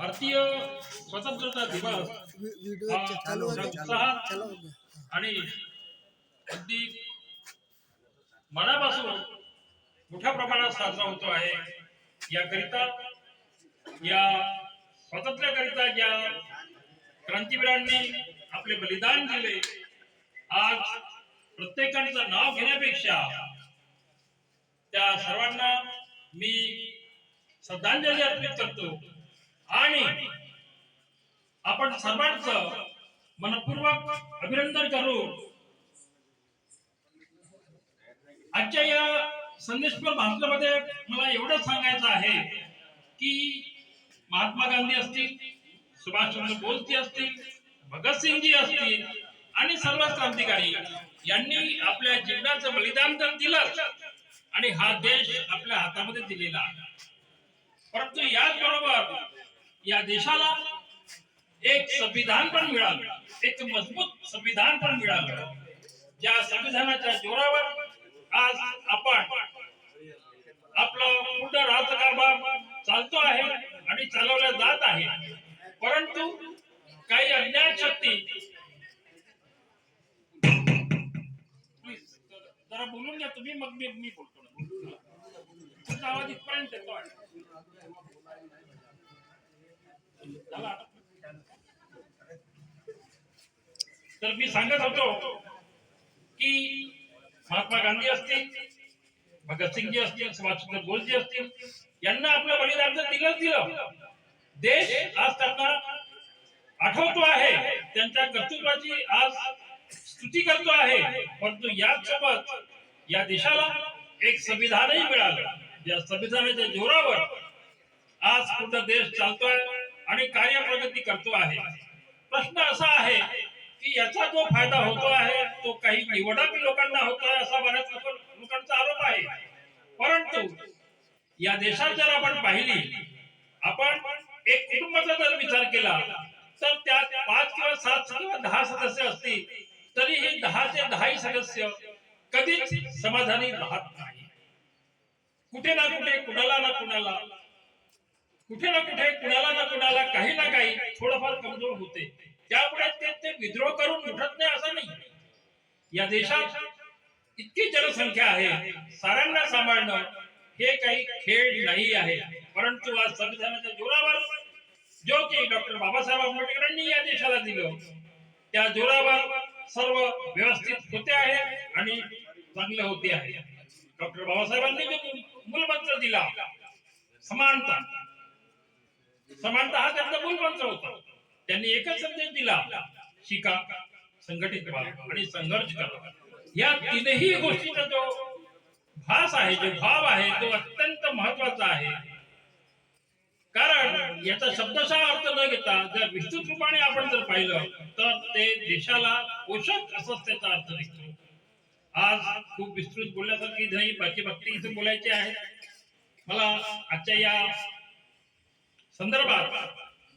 भारतीय स्वतंत्रता दिवस हा मोठ्या उत्साहात आणि अगदी मनापासून मोठ्या प्रमाणात साजरा होतो आहे। याकरिता या स्वातंत्र्याकरिता ज्या क्रांतीवीरांनी आपले बलिदान दिले, आज प्रत्येकाचं नाव घेण्यापेक्षा त्या सर्वांना मी श्रद्धांजली अर्पित करतो आणि आपण सर्वांचं मनपूर्वक अभिनंदन करू। आजच्या या संदेशपर भाषणामध्ये मला एवढं सांगायचं आहे की महात्मा गांधी असतील, सुभाषचंद्र बोसजी असतील, भगतसिंगजी असतील आणि सर्व क्रांतिकारी यांनी आपल्या जीवनाचं बलिदान तर दिलंच आणि हा देश आपल्या हातामध्ये दिलेला आहे। परंतु याचबरोबर या देशाला एक संविधान पण मिळालं, एक मजबूत संविधान पण मिळालं। ज्या संविधानाच्या जोरावर आज आपण आपलं पूर्ण राज्यकारभार चालतो आहे आणि चालवला जात आहे। परंतु काही अज्ञात शक्ती, जरा बोलून घ्या तुम्ही, मग मी बोलतो ना, तुमचा आवाज इथपर्यंत येतो आहे। तर मी सांगत होतो की महात्मा गांधी असतील, भगतसिंगजी असतील, सुभाषचंद्र बोसजी असतील, यांना आपलं बलिदान दिलं। देश आज त्यांना आठवतो आहे, त्यांच्या कर्तृत्वाची आज स्तुती करतो आहे। परंतु याचसोबत या देशाला एक संविधानही मिळालं, या संविधानाच्या जोरावर आज पूर्ण देश चालतोय आणि कार्यप्रगती करतो आहे। प्रश्न असा आहे की याचा जो फायदा होतो आहे तो काही निवडक लोकांना होतोय असा बऱ्याच लोकांचा आरोप आहे। परंतु या देशात जर आपण पाहिली, आपण एक कुटुंबाचा जर विचार केला तर त्यात 5 किंवा 7 किंवा 10 सदस्य असतील तरी हे 10 चे 10 सदस्य कधीच समाधानी राहत नाही। कुठे ना कुठे कुणाला ना कुणाला काही ना काही थोडंफार कमजोर होते, त्यामुळे ते विद्रोह करून उठत नाही असं नाही। या देशात इतकी जनसंख्या आहे, साऱ्यांना सांभाळणं हे काही खेळ नाही आहे। परंतु आज संविधानाच्या जोरावर जो की डॉक्टर बाबासाहेब आंबेडकरांनी या देशाला दिलं, त्या जोरावर सर्व व्यवस्थित होते आहे आणि चांगले होते आहे। डॉक्टर बाबासाहेबांनी जो मूलमंत्र दिला, समानता हा त्यांचा मूलमंत्र होता। त्यांनी एकच संदेश दिला, शिका, संघटित व्हा आणि संघर्ष करा। या तीनही गोष्टींचा जो भास आहे, जो भाव आहे, तो अत्यंत महत्वाचा आहे। कारण याचा शब्दशः अर्थ न घेता जर विस्तृत रूपाने आपण जर पाहिलं तर ते देशाला पोषक असंच त्याचा अर्थ निघतो। आज खूप विस्तृत बोलण्यासारखी नाही, बाकी इथे बोलायचे आहे। मला आजच्या या संदर्भात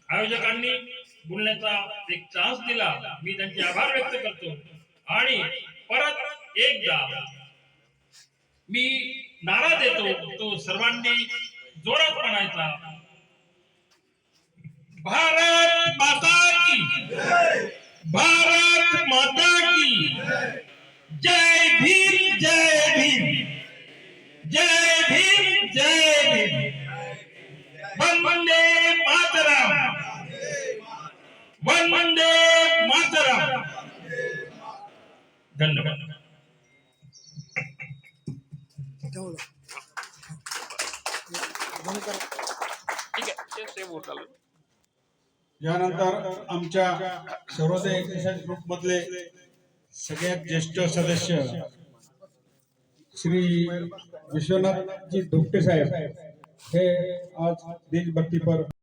आयोजकांनी बोलण्याचा एक चान्स दिला, मी त्यांचे आभार व्यक्त करतो। आणि परत एकदा मी नारा देतो, तो सर्वांनी जोरात म्हणायचा, भारत माता की जय, भारत माता की जय भीम, जय भीम, जय भीम, जय भीम, वंदे मातरम, वंदे मातरम। धन्यवाद। यानंतर आमच्या सर्वोदय एक्सरसाइज ग्रुप मधले सगळ्यात ज्येष्ठ सदस्य श्री विश्वनाथजी धोपटे साहेब हे आज देशभक्तीपर